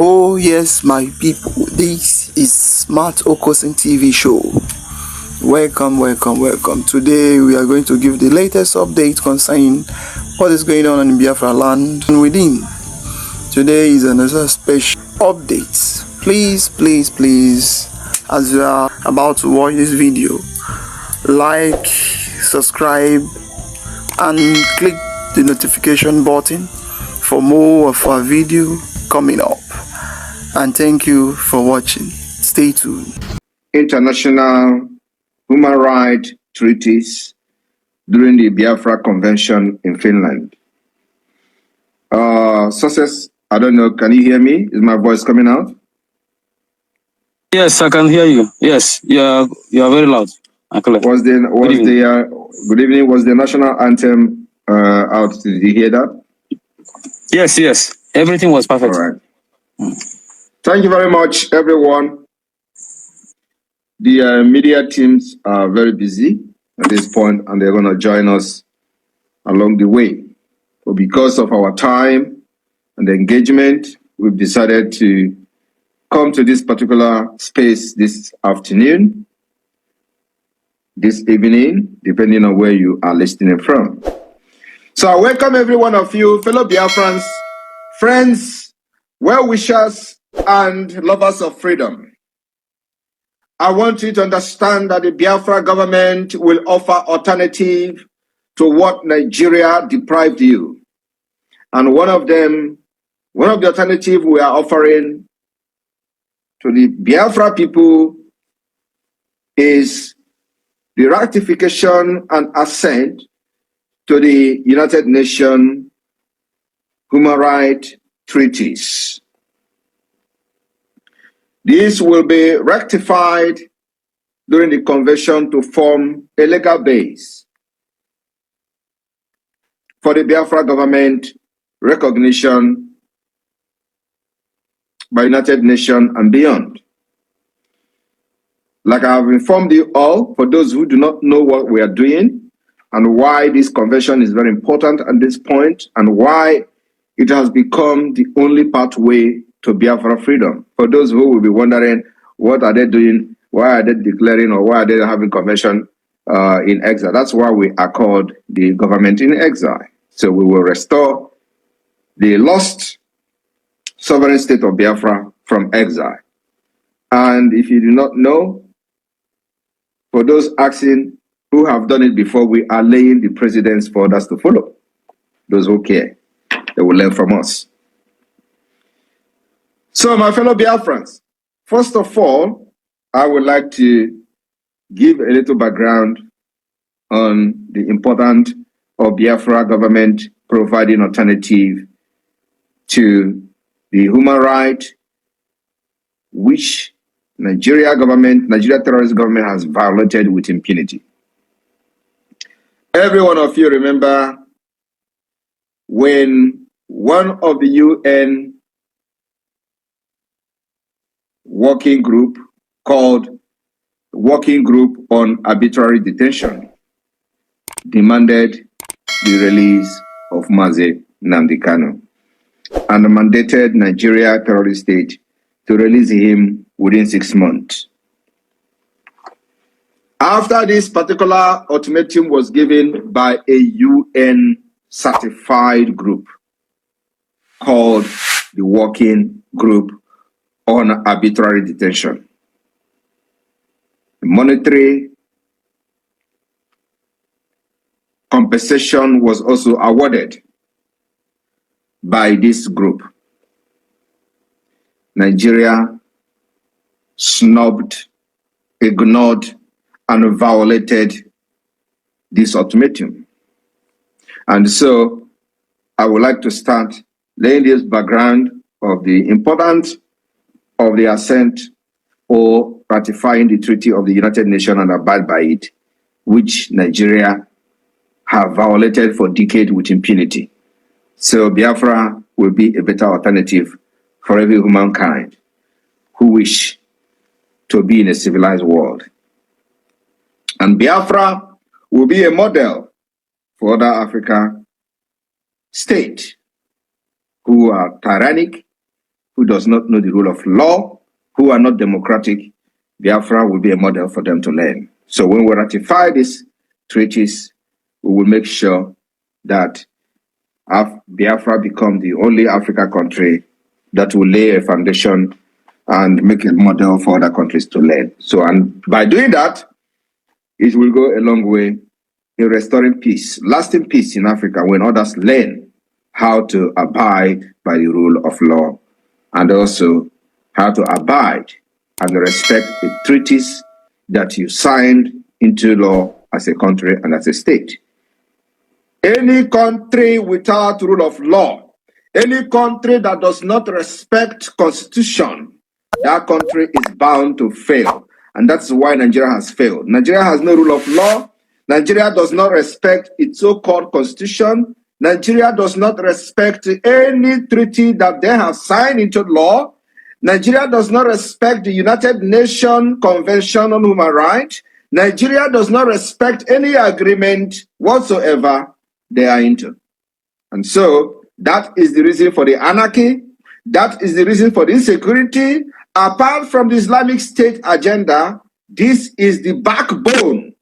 Oh yes, my people, this is Smart Okosin TV show. Welcome. Today we are going to give the latest update concerning what is going on in Biafra land and within. Today is another special update. Please, as you are about to watch this video, like, subscribe, and click the notification button for more of our video coming up. And thank you for watching. Stay tuned. International human rights treaties during the Biafra Convention in Finland. Success, I don't know, can you hear me? Is my voice coming out? Yes, I can hear you. Yes, you are very loud. Good evening. Was the national anthem out? Did you hear that? Yes. Everything was perfect. All right. Thank you very much, everyone. The media teams are very busy at this point, and they're going to join us along the way. But because of our time and the engagement, we've decided to come to this particular space this afternoon, this evening, depending on where you are listening from. So I welcome every one of you, fellow Biafrans, friends, well-wishers, and lovers of freedom. I want you to understand that the Biafra government will offer alternative to what Nigeria deprived you. And one of the alternatives we are offering to the Biafra people is the ratification and assent to the United Nations human rights treaties. This will be rectified during the convention to form a legal base for the Biafra government recognition by United Nations and beyond. Like I have informed you all, for those who do not know what we are doing and why this convention is very important at this point and why it has become the only pathway to Biafra freedom. For those who will be wondering, what are they doing? Why are they declaring or why are they having convention in exile? That's why we are called the government in exile. So we will restore the lost sovereign state of Biafra from exile. And if you do not know, for those asking who have done it before, we are laying the precedents for others to follow. Those who care, they will learn from us. So, my fellow Biafrans, first of all, I would like to give a little background on the importance of Biafra government providing alternative to the human right which Nigeria terrorist government has violated with impunity. Every one of you remember when one of the UN working group called Working Group on Arbitrary Detention demanded the release of Mazi Nnamdi Kanu and mandated Nigeria terrorist state to release him within 6 months. After this particular ultimatum was given by a UN certified group called the Working Group on Arbitrary Detention, monetary compensation was also awarded by this group. Nigeria snubbed, ignored, and violated this ultimatum. And so I would like to start laying this background of the importance of the assent or ratifying the treaty of the United Nations and abide by it, which Nigeria have violated for decades with impunity. So Biafra will be a better alternative for every humankind who wish to be in a civilized world. And Biafra will be a model for other African states who are tyrannic who does not know the rule of law, who are not democratic, Biafra will be a model for them to learn. So when we ratify these treaties, we will make sure that Biafra become the only African country that will lay a foundation and make a model for other countries to learn. So, and by doing that, it will go a long way in restoring peace, lasting peace in Africa when others learn how to abide by the rule of law and also how to abide and respect the treaties that you signed into law as a country and as a state. Any country without rule of law, any country that does not respect constitution, that country is bound to fail. And that's why Nigeria has failed. Nigeria has no rule of law. Nigeria does not respect its so-called constitution. Nigeria does not respect any treaty that they have signed into law. Nigeria does not respect the United Nations Convention on Human Rights. Nigeria does not respect any agreement whatsoever they are into. And so that is the reason for the anarchy. That is the reason for the insecurity. Apart from the Islamic State agenda, this is the backbone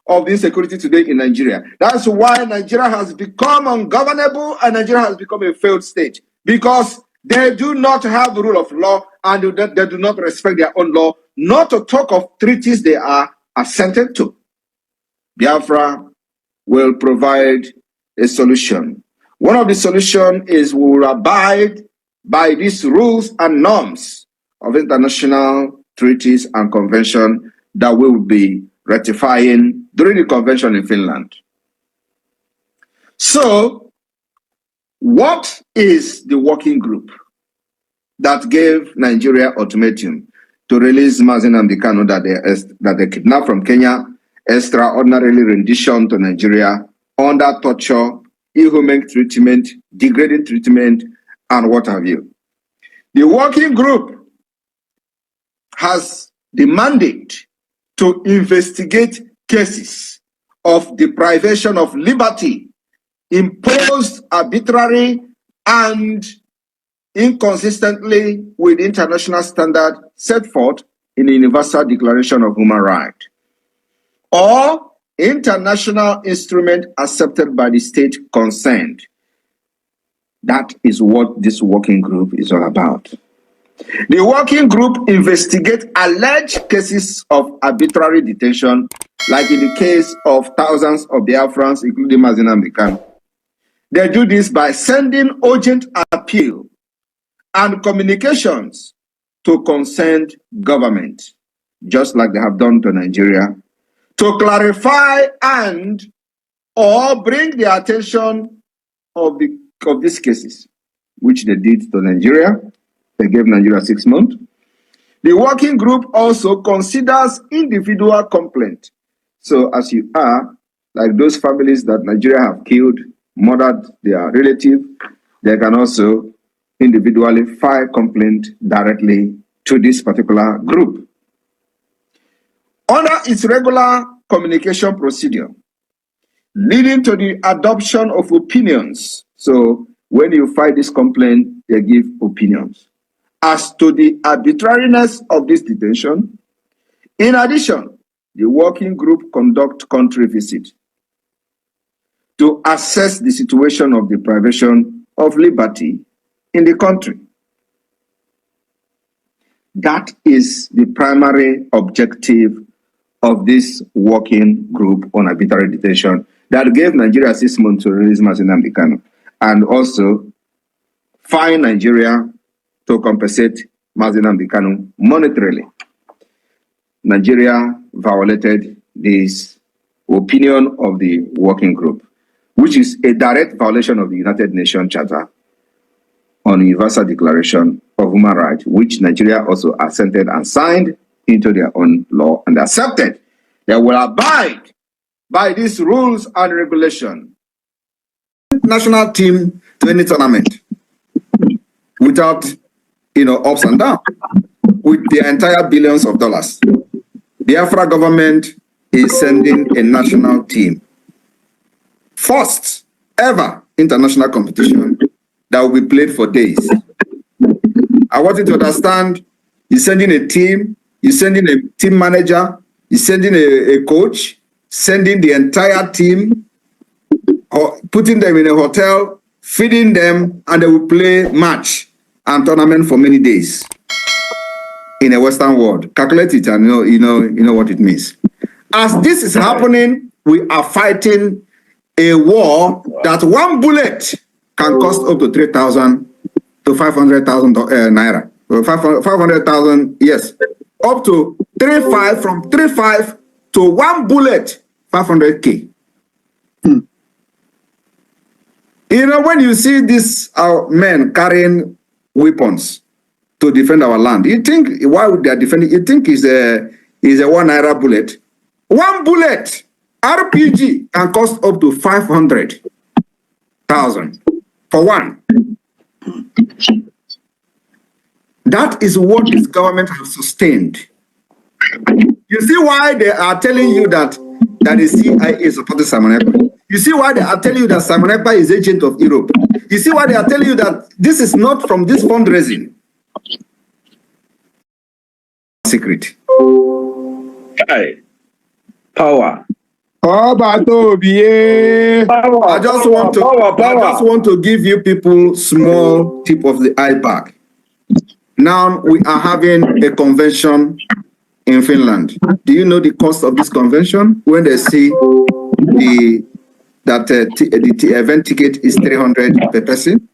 of the insecurity today in Nigeria. That's why Nigeria has become ungovernable and Nigeria has become a failed state, because they do not have the rule of law and they do not respect their own law, not to talk of treaties they are assented to. Biafra will provide a solution. One of the solutions is we will abide by these rules and norms of international treaties and convention that we will be ratifying during the convention in Finland. So, what is the working group that gave Nigeria ultimatum to release Mazen Amdekano that they kidnapped from Kenya, extraordinarily rendition to Nigeria under torture, inhumane treatment, degrading treatment, and what have you? The working group has the mandate to investigate cases of deprivation of liberty imposed arbitrarily and inconsistently with international standards set forth in the Universal Declaration of Human Rights or international instrument accepted by the state concerned. That is what this working group is all about. The working group investigates alleged cases of arbitrary detention, like in the case of thousands of Biafrans, including Mazen Amdekano. They do this by sending urgent appeal and communications to concerned government, just like they have done to Nigeria, to clarify and or bring the attention of these cases, which they did to Nigeria. They gave Nigeria 6 months. The working group also considers individual complaint. So as you are, like those families that Nigeria have killed, murdered their relative, they can also individually file complaint directly to this particular group. Under its regular communication procedure, leading to the adoption of opinions. So when you file this complaint, they give opinions as to the arbitrariness of this detention. In addition, the working group conduct country visit to assess the situation of deprivation of liberty in the country. That is the primary objective of this working group on arbitrary detention that gave Nigeria 6 months to release Mazen Amdekano and also fine Nigeria to compensate Mazen Amdekano monetarily. Nigeria violated this opinion of the working group, which is a direct violation of the United Nations Charter on the Universal Declaration of Human Rights, which Nigeria also assented and signed into their own law and accepted. They will abide by these rules and regulations. National team to any tournament without, ups and downs, with the entire billions of dollars. The Biafra government is sending a national team. First ever international competition that will be played for days. I want you to understand, you're sending a team, you're sending a team manager, you're sending a coach, sending the entire team, or putting them in a hotel, feeding them, and they will play match and tournament for many days in a Western world. Calculate it and you know what it means. As this is happening, we are fighting a war that one bullet can cost up to 3,000 to 500,000 naira. 500,000, yes, up to 3.5, from 3.5 to one bullet, 500K. You know, when you see these men carrying weapons to defend our land, you think, why would they defend it? You think is a 1 naira bullet. One bullet, RPG, can cost up to 500,000 for one. That is what this government has sustained. You see why they are telling you that the CIA is supporting Simon Ekpa. You see why they are telling you that Simon Ekpa is agent of Europe. You see why they are telling you that this is not from this fundraising. Secret. Power. I just want to give you people small tip of the iceberg. Now we are having a convention in Finland. Do you know the cost of this convention? When they see the event ticket is 300 per person.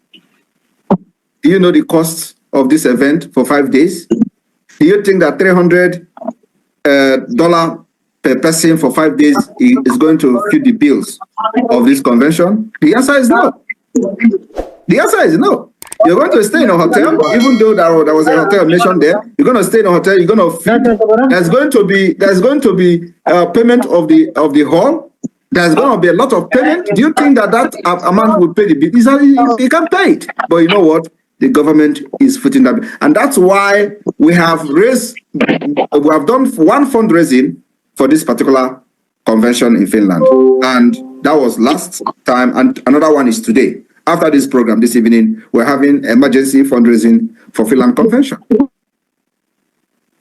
Do you know the cost of this event for 5 days? Do you think that $300 per person for 5 days is going to fit the bills of this convention? The answer is no. The answer is no. You're going to stay in a hotel, even though there was a hotel mentioned there. You're going to stay in a hotel. You're going to feed. There's going to be payment of the hall. There's going to be a lot of payment. Do you think that amount will pay the bill? He can pay it. But you know what? The government is footing that, and that's why we have done one fundraising for this particular convention in Finland, and that was last time, and another one is today. After this program this evening, we're having emergency fundraising for Finland convention.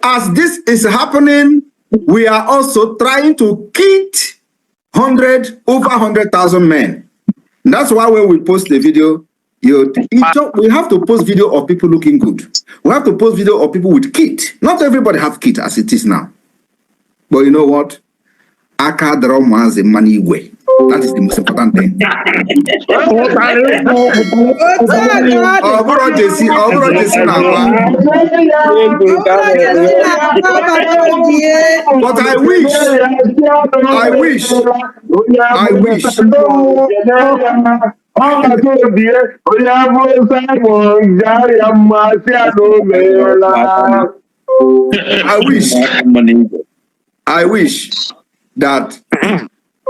As this is happening, we are also trying to kit over 100,000 men. And that's why when we post the video, we have to post video of people looking good. We have to post video of people with kit. Not everybody have kit as it is now. But you know what? Aka drama has a money way. That is the most important thing. But I wish that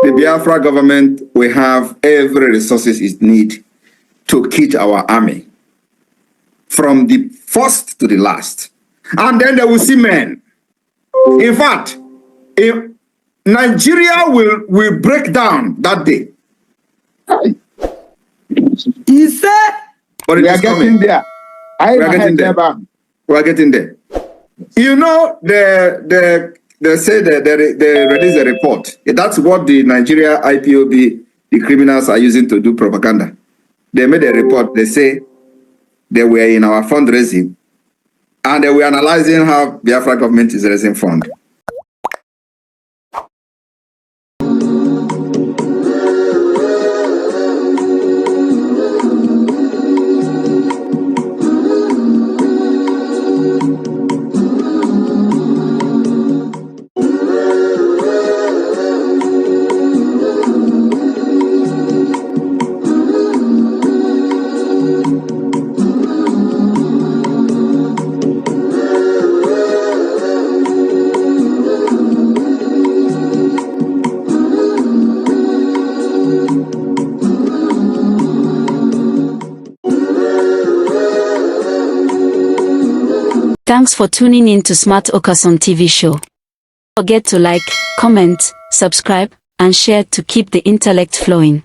the Biafra government will have every resources it needs to kit our army from the first to the last. And then they will see men. In fact, if Nigeria will break down that day. He said, but we are getting there. We are getting there. We are getting there. You know, they say that they release a report. That's what the Nigeria IPOB, the criminals, are using to do propaganda. They made a report. They say they were in our fundraising and they were analyzing how Biafra government is raising fund. Thanks for tuning in to Smart Okason TV show. Don't forget to like, comment, subscribe, and share to keep the intellect flowing.